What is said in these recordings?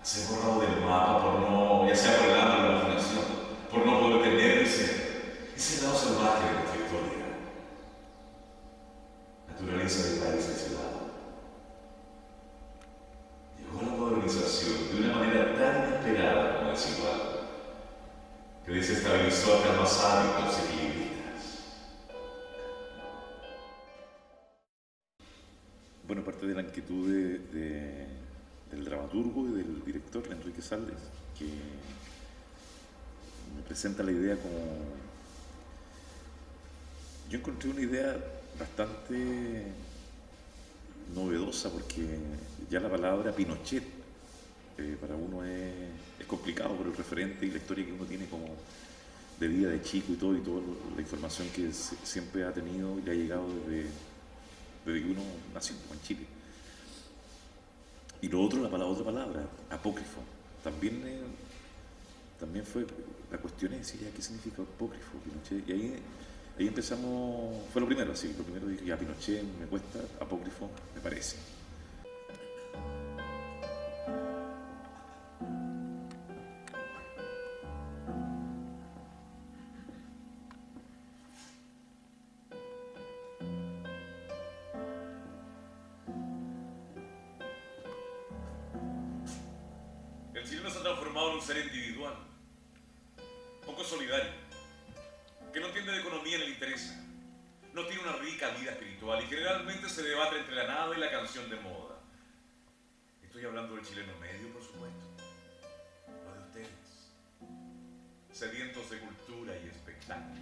se ha borrado del mapa por no, ya sea por el hambre o la imaginación, por no poder tener ese lado salvaje de nuestra historia. Naturaleza de país aislado. Llegó la modernización de una manera tan inesperada como desigual, que desestabilizó hasta más hábitos equilibristas. Bueno, parte de la inquietud del dramaturgo y del director, Enrique Salles, que me presenta la idea como... Yo encontré una idea bastante novedosa porque ya la palabra Pinochet para uno es complicado por el referente y la historia que uno tiene como de vida de chico y toda la información que siempre ha tenido y le ha llegado desde que uno nació en Chile. Y lo otro, otra palabra, apócrifo. También, también fue, la cuestión es decir, ya, ¿qué significa apócrifo, Pinochet? Y ahí empezamos, fue lo primero, así, lo primero dije, ya Pinochet me cuesta, apócrifo me parece. El chileno se ha transformado en un ser individual, poco solidario, que no entiende de economía ni le interesa, no tiene una rica vida espiritual y generalmente se debate entre la nada y la canción de moda. Estoy hablando del chileno medio, por supuesto, lo de ustedes, sedientos de cultura y espectáculo.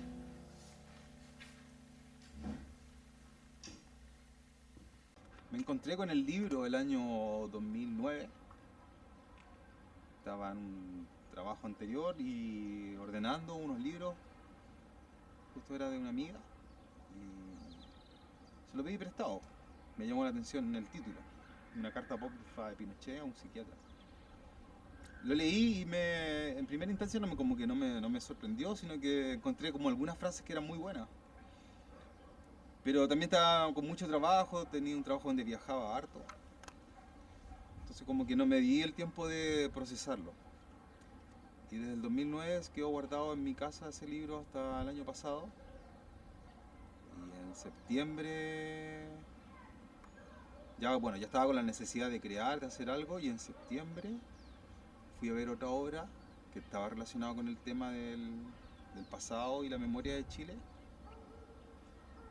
Me encontré con el libro el año 2009. Estaba en un trabajo anterior y ordenando unos libros. Justo era de una amiga y se lo pedí prestado. Me llamó la atención el título. Una carta apócrifa de Pinochet a un psiquiatra. Lo leí y en primera instancia como que no me sorprendió, sino que encontré como algunas frases que eran muy buenas. Pero también estaba con mucho trabajo, tenía un trabajo donde viajaba harto. Entonces como que no me di el tiempo de procesarlo. Y desde el 2009 quedó guardado en mi casa ese libro hasta el año pasado. Y en septiembre ya estaba con la necesidad de crear, de hacer algo. Y en septiembre fui a ver otra obra que estaba relacionada con el tema del pasado y la memoria de Chile,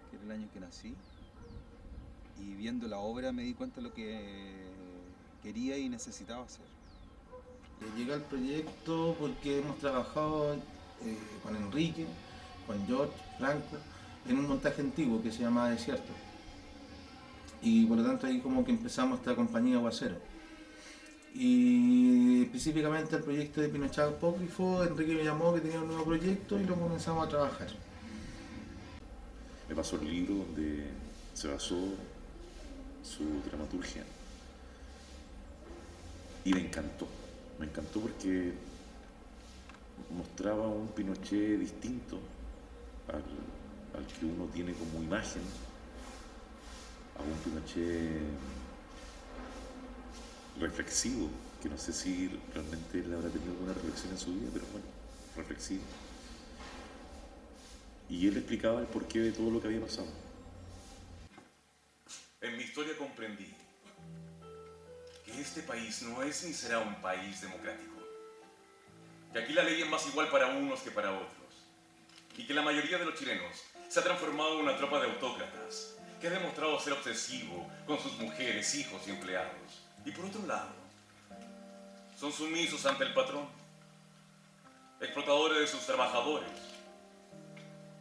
que era el año que nací. Y viendo la obra me di cuenta de lo que quería y necesitaba hacer. Llega el proyecto porque hemos trabajado con Enrique, con George, Franco, en un montaje antiguo que se llamaba Desierto. Y por lo tanto ahí como que empezamos esta compañía Guacero. Y específicamente el proyecto de Pinochet Apócrifo, Enrique me llamó que tenía un nuevo proyecto y lo comenzamos a trabajar. Me pasó el libro donde se basó su dramaturgia y me encantó porque mostraba un Pinochet distinto al que uno tiene como imagen, a un Pinochet reflexivo, que no sé si realmente él habrá tenido alguna reflexión en su vida, pero bueno, reflexivo. Y él explicaba el porqué de todo lo que había pasado. En mi historia comprendí que este país no es ni será un país democrático, que aquí la ley es más igual para unos que para otros, y que la mayoría de los chilenos se ha transformado en una tropa de autócratas que ha demostrado ser obsesivo con sus mujeres, hijos y empleados. Y por otro lado, son sumisos ante el patrón, explotadores de sus trabajadores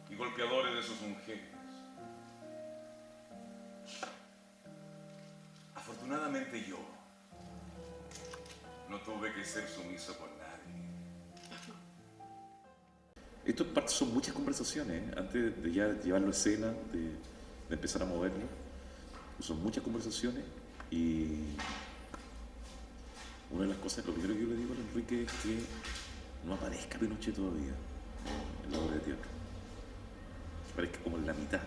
y golpeadores de sus mujeres. Afortunadamente yo no tuve que ser sumiso con nadie. Esto son muchas conversaciones, antes de ya llevarlo a escena, de empezar a moverlo. Son muchas conversaciones y una de las cosas, lo primero que yo le digo a Enrique es que no aparezca Pinochet todavía en la obra de teatro. Que aparezca como en la mitad.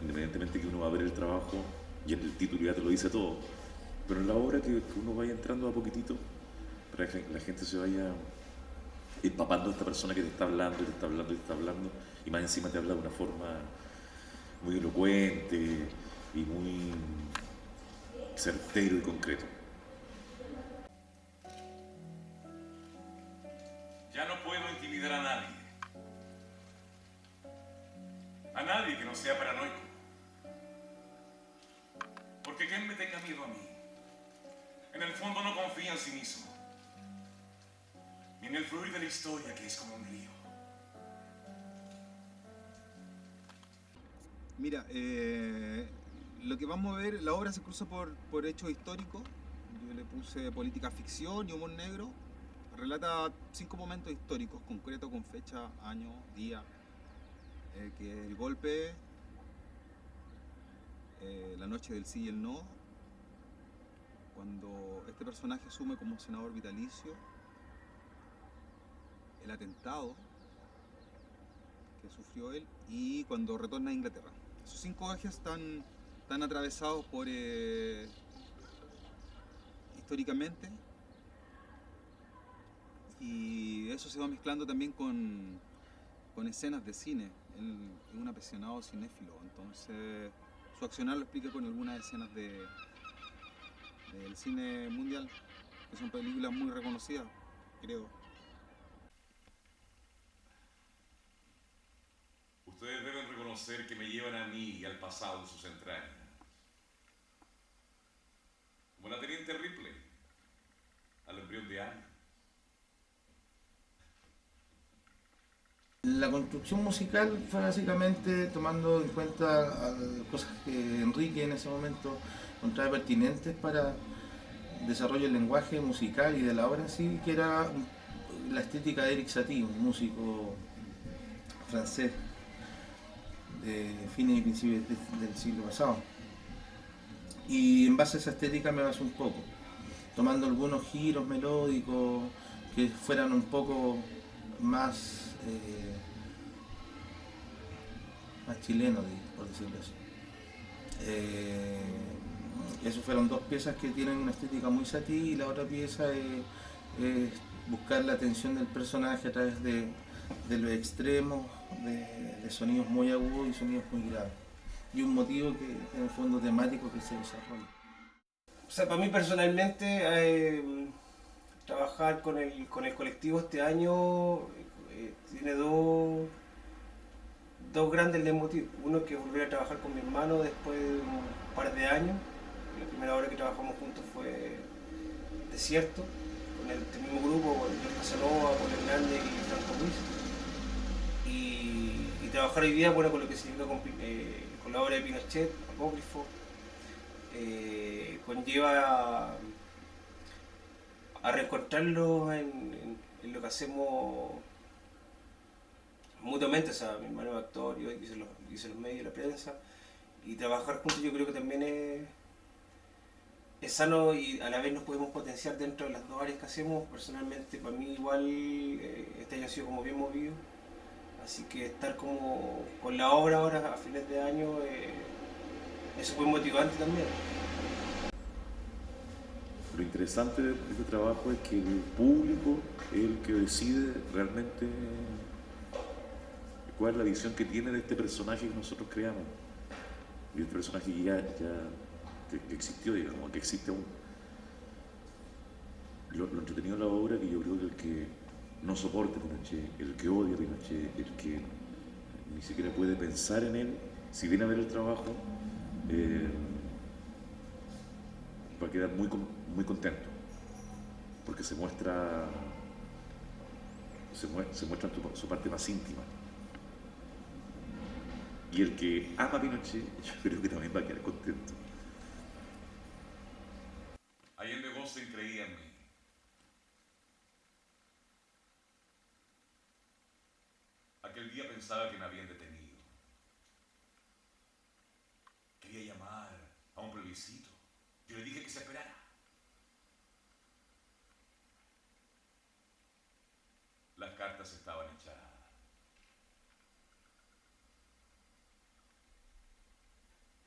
Independientemente que uno va a ver el trabajo y en el título ya te lo dice todo. Pero en la obra que uno vaya entrando a poquitito para que la gente se vaya empapando de esta persona que te está hablando, y te está hablando, y te está hablando, y más encima te habla de una forma muy elocuente y muy certero y concreto. Ya no puedo intimidar a nadie. A nadie que no sea paranoico. Porque quien me tenga miedo a mí, en el fondo no confía en sí mismo. Ni en el fluir de la historia, que es como un río. Mira, lo que vamos a ver, la obra se cruza por hechos históricos. Yo le puse política ficción y humor negro. Relata 5 momentos históricos concretos con fecha, año, día. Que el golpe, la noche del sí y el no, cuando este personaje asume como senador vitalicio, el atentado que sufrió él y cuando retorna a Inglaterra. Esos 5 ejes están atravesados por históricamente, y eso se va mezclando también con escenas de cine. Él es un apasionado cinéfilo, entonces su accionar lo explica con algunas escenas del cine mundial, que son películas muy reconocidas, creo. Ustedes deben reconocer que me llevan a mí y al pasado en sus entrañas. Como la teniente Ripley, al embrión de año. La construcción musical fue básicamente tomando en cuenta cosas que Enrique en ese momento encontraba pertinentes para el desarrollo del lenguaje musical y de la obra en sí, que era la estética de Eric Satie, un músico francés de fines y principios del siglo pasado. Y en base a esa estética me basé un poco, tomando algunos giros melódicos que fueran un poco más chilenos, por decirlo así. Esos fueron 2 piezas que tienen una estética muy Satie, y la otra pieza es buscar la atención del personaje a través de los extremos, de sonidos muy agudos y sonidos muy graves. Y un motivo que en el fondo temático que se desarrolla. O sea, para mí personalmente, trabajar con el colectivo este año tiene dos grandes leitmotivos. Uno es que volver a trabajar con mi hermano después de un par de años. La primera obra que trabajamos juntos fue Desierto, con el mismo grupo, con George Casanova, con Hernández y Franco Ruiz. Y trabajar hoy día, bueno, con lo que significa con la obra de Pinochet, Apócrifo, conlleva a reencontrarlos en lo que hacemos mutuamente. O sea, mi hermano es actor, yo hice los medios, la prensa, y trabajar juntos yo creo que también es sano, y a la vez nos podemos potenciar dentro de las 2 áreas que hacemos. Personalmente, para mí igual este año ha sido como bien movido, así que estar como con la obra ahora a fines de año es súper motivante también. Lo interesante de este trabajo es que el público es el que decide realmente cuál es la visión que tiene de este personaje que nosotros creamos. Y este personaje que existió, digamos, que existe aún. Lo entretenido de la obra, que yo creo que el que no soporte a Pinochet, el que odia a Pinochet, el que ni siquiera puede pensar en él, si viene a ver el trabajo, va a quedar muy contento, porque se muestra su parte más íntima. Y el que ama a Pinochet, yo creo que también va a quedar contento. Allende Gossen creía en mí. Aquel día pensaba que me habían detenido. Quería llamar a un plebiscito. Yo le dije que se esperara. Las cartas estaban echadas.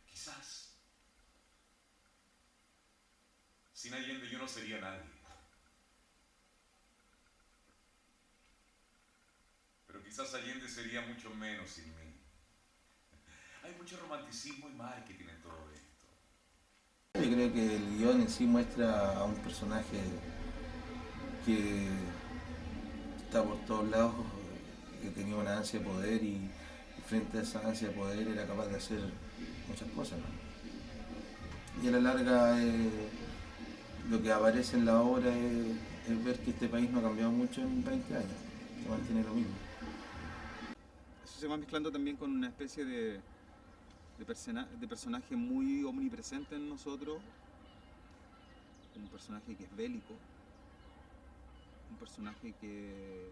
Quizás sin Allende yo no sería nadie. quizás Allende sería mucho menos sin mí. Hay mucho romanticismo y marketing en todo esto. Yo creo que el guión en sí muestra a un personaje que está por todos lados, que tenía una ansia de poder y frente a esa ansia de poder era capaz de hacer muchas cosas, ¿no? Y a la larga lo que aparece en la obra es ver que este país no ha cambiado mucho en 20 años, se mantiene lo mismo. Eso se va mezclando también con una especie de personaje muy omnipresente en nosotros, un personaje que es bélico, un personaje que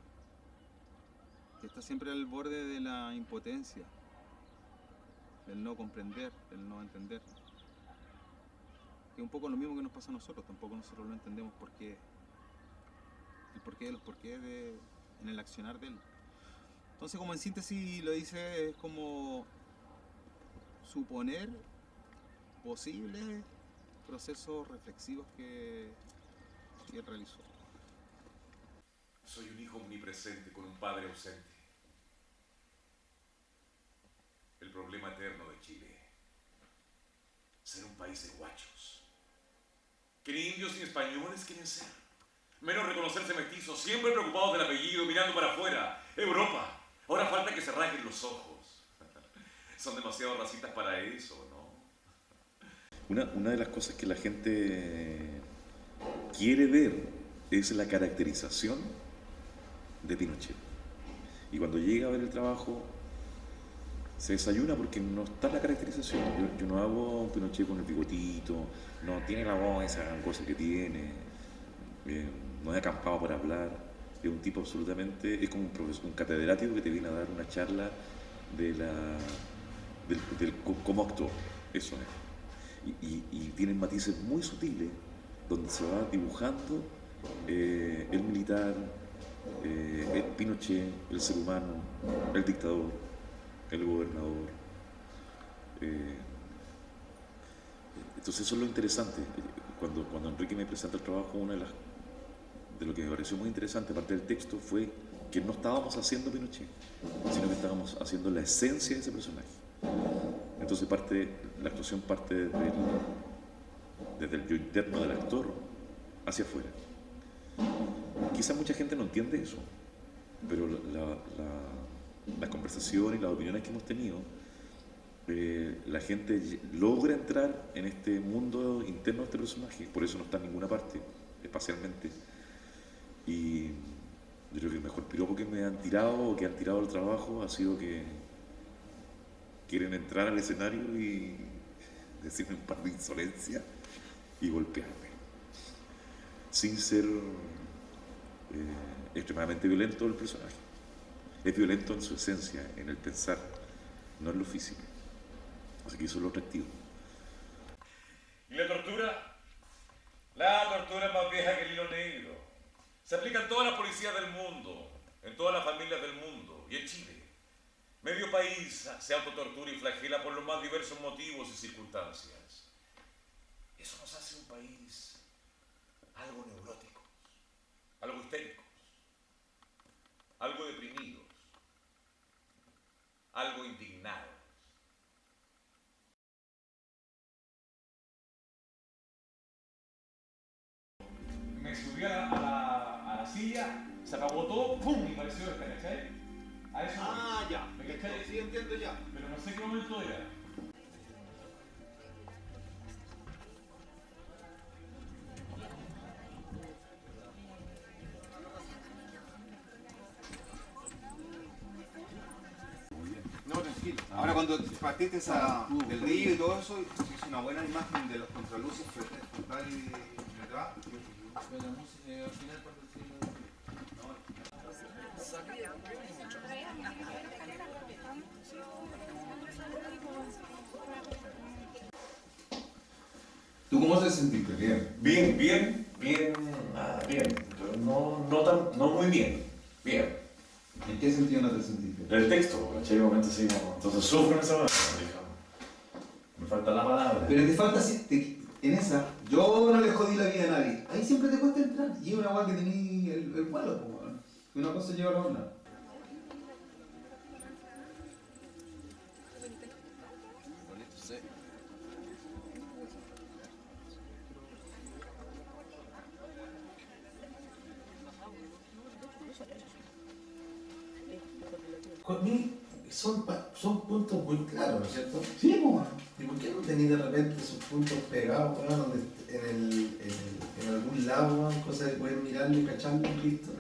está siempre al borde de la impotencia, del no comprender, del no entender. Que es un poco lo mismo que nos pasa a nosotros, tampoco nosotros lo entendemos el porqué de los porqués en el accionar de él. Entonces, como en síntesis lo dice, es como suponer posibles procesos reflexivos que él realizó. Soy un hijo omnipresente con un padre ausente. El problema eterno de Chile. Ser un país de guachos. Que ni indios ni españoles quieren ser. Menos reconocerse mestizos, siempre preocupados del apellido, mirando para afuera. Europa. Ahora falta que se rasguen los ojos. Son demasiado racistas para eso, ¿no? Una de las cosas que la gente quiere ver es la caracterización de Pinochet. Y cuando llega a ver el trabajo, se desayuna porque no está la caracterización. Yo no hago un Pinochet con el bigotito, no tiene la voz, esa gran cosa que tiene, no es acampado para hablar. Es un tipo absolutamente, es como un profesor, un catedrático que te viene a dar una charla de del cómo actuó. Eso es. Y tienen matices muy sutiles donde se va dibujando el militar, el Pinochet, el ser humano, el dictador, el gobernador. Entonces eso es lo interesante. Cuando Enrique me presenta el trabajo, de lo que me pareció muy interesante, aparte del texto, fue que no estábamos haciendo Pinochet, sino que estábamos haciendo la esencia de ese personaje. Entonces la actuación parte desde el yo interno del actor hacia afuera. Quizá mucha gente no entiende eso, pero las conversaciones y las opiniones que hemos tenido, la gente logra entrar en este mundo interno de este personaje, por eso no está en ninguna parte, espacialmente. Y yo creo que el mejor piropo que me han tirado o que han tirado al trabajo ha sido que quieren entrar al escenario y decirme un par de insolencias y golpearme, sin ser extremadamente violento el personaje. Es violento en su esencia, en el pensar, no en lo físico. Así que eso es lo atractivo. ¿Y la tortura? La tortura es más vieja que el hilo negro. Se aplica en todas las policías del mundo, en todas las familias del mundo y en Chile. Medio país se autotortura y flagela por los más diversos motivos y circunstancias. Eso nos hace un país algo neuróticos, algo histéricos, algo deprimidos, algo indignados. Me subí a la silla, se apagó todo, ¡pum! Y pareció esta, ¿cachai? A eso voy. Ya. ¿Me cachai? Sí, entiendo ya. Pero no sé qué momento era. No, tranquilo. Ahora cuando partiste del río y todo eso, se hizo una buena imagen de los contraluces frontal y detrás. Pero la música al final cuando ¿Tú cómo te sentiste? Bien. Bien. Pero no muy bien. Bien. ¿En qué sentido no te sentiste? El texto, ¿cachai? Un momento así como. Entonces sufro en esa manera, digamos. Me falta la palabra. Pero te falta, en esa, yo no le jodí la vida a nadie. Ahí siempre te cuesta entrar. Y es una weá que tení el vuelo, po, weón. Una cosa lleva a la otra. Con mí son puntos muy claros, ¿no es cierto? Sí, pues. ¿Y por qué no tenéis de repente esos puntos pegados, weón, donde en algún lado, weón, cosas que pueden mirarlo y cacharlo, listo?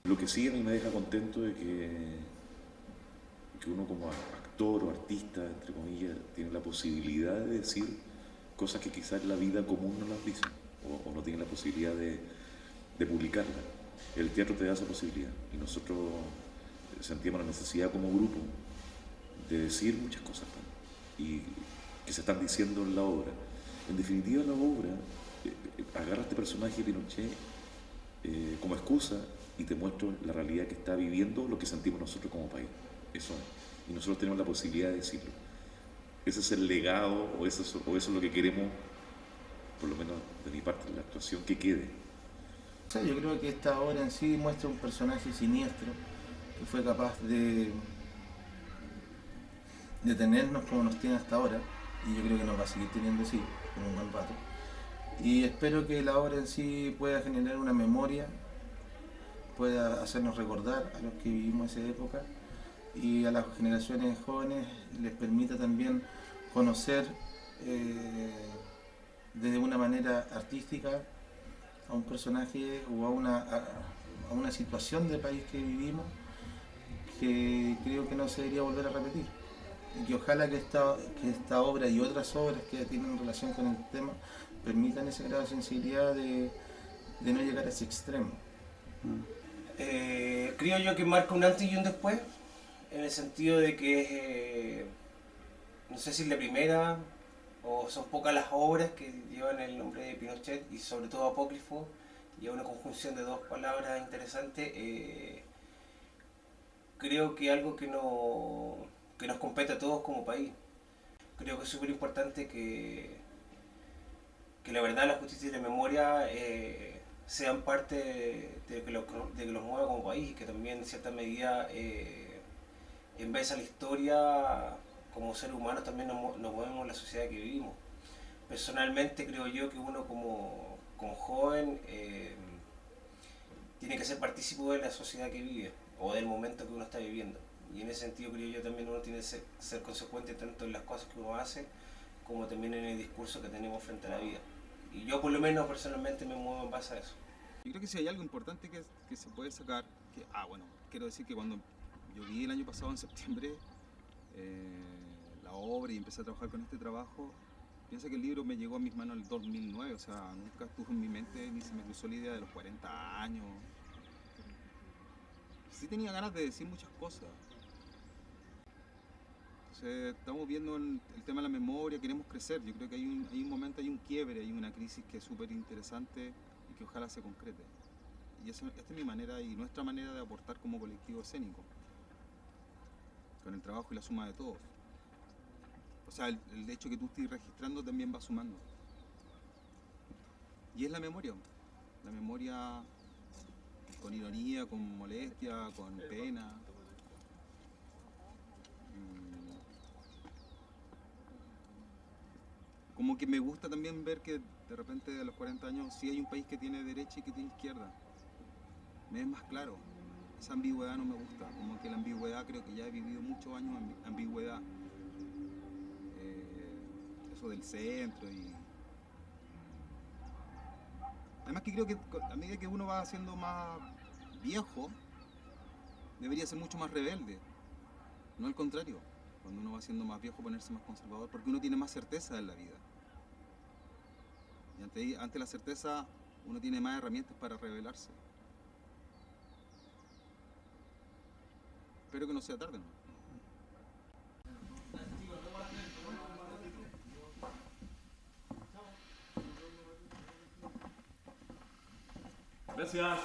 Lo que sí a mí me deja contento de que uno como actor o artista, entre comillas, tiene la posibilidad de decir cosas que quizás la vida común no las dice o no tiene la posibilidad de publicarlas. El teatro te da esa posibilidad y nosotros sentíamos la necesidad como grupo de decir muchas cosas y que se están diciendo en la obra. En definitiva, la obra agarra a este personaje de Pinochet como excusa y te muestro la realidad que está viviendo lo que sentimos nosotros como país. Eso es. Y nosotros tenemos la posibilidad de decirlo. Ese es el legado o eso es lo que queremos, por lo menos de mi parte, la actuación que quede. O sea, yo creo que esta obra en sí muestra un personaje siniestro que fue capaz de tenernos como nos tiene hasta ahora, y yo creo que nos va a seguir teniendo así por un buen rato. Y espero que la obra en sí pueda generar una memoria, pueda hacernos recordar a los que vivimos esa época y a las generaciones jóvenes les permita también conocer desde una manera artística a un personaje o a una situación del país que vivimos que creo que no se debería volver a repetir. Y que ojalá que esta obra y otras obras que tienen relación con el tema permitan ese grado de sensibilidad de no llegar a ese extremo. Creo yo que marca un antes y un después, en el sentido de que no sé si es la primera o son pocas las obras que llevan el nombre de Pinochet y sobre todo apócrifo, y una conjunción de dos palabras interesantes. Creo que algo que nos compete a todos como país. Creo que es súper importante que la verdad, la justicia y la memoria sean parte de que los mueva como país y que también en cierta medida en vez a la historia como seres humanos también nos movemos en la sociedad que vivimos. Personalmente creo yo que uno como joven tiene que ser partícipe de la sociedad que vive o del momento que uno está viviendo. Y en ese sentido creo yo también uno tiene que ser consecuente tanto en las cosas que uno hace como también en el discurso que tenemos frente a la vida. Y yo por lo menos personalmente me muevo en base a eso. Yo creo que si hay algo importante que se puede sacar, bueno, quiero decir que cuando yo vi el año pasado en septiembre la obra y empecé a trabajar con este trabajo, piensa que el libro me llegó a mis manos en el 2009, o sea, nunca estuvo en mi mente ni se me cruzó la idea de los 40 años. Sí tenía ganas de decir muchas cosas. Entonces estamos viendo el tema de la memoria, queremos crecer. Yo creo que hay un momento, hay un quiebre, hay una crisis que es súper interesante y que ojalá se concrete. Y esta es mi manera y nuestra manera de aportar como colectivo escénico, con el trabajo y la suma de todos. O sea, el hecho que tú estés registrando también va sumando. Y es la memoria con ironía, con molestia, con pena. Como que me gusta también ver que de repente a los 40 años sí hay un país que tiene derecha y que tiene izquierda. Me es más claro. Esa ambigüedad no me gusta. Como que la ambigüedad, creo que ya he vivido muchos años en ambigüedad. Eso del centro y... Además que creo que a medida que uno va siendo más viejo, debería ser mucho más rebelde. No al contrario. Cuando uno va siendo más viejo, ponerse más conservador, porque uno tiene más certeza en la vida. Y ante la certeza, uno tiene más herramientas para rebelarse. Espero que no sea tarde, ¿no? Gracias.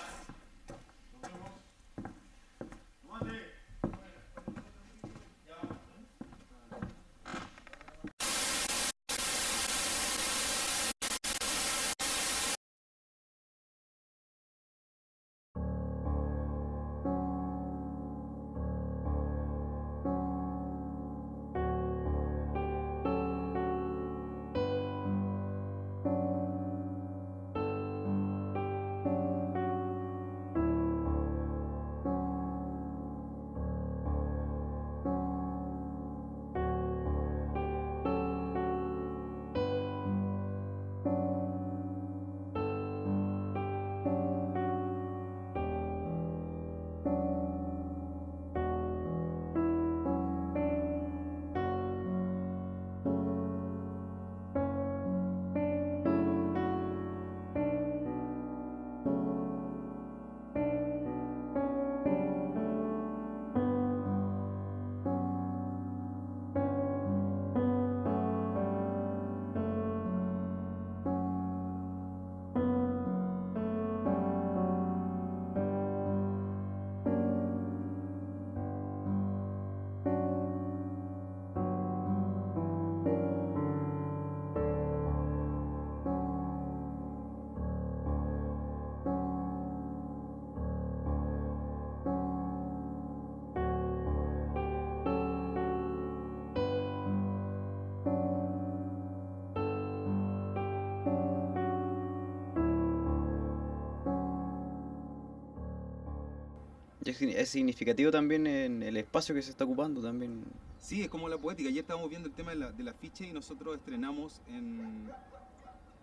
Y es significativo también en el espacio que se está ocupando también. Sí, es como la poética. Ayer estábamos viendo el tema del afiche y nosotros estrenamos en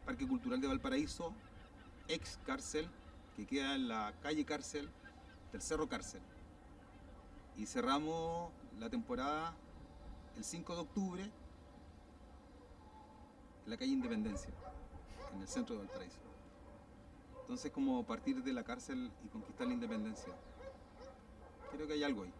Parque Cultural de Valparaíso, ex cárcel, que queda en la calle Cárcel del Cerro Cárcel. Y cerramos la temporada el 5 de octubre en la calle Independencia, en el centro de Valparaíso. Entonces, como partir de la cárcel y conquistar la independencia. Creo que hay algo ahí.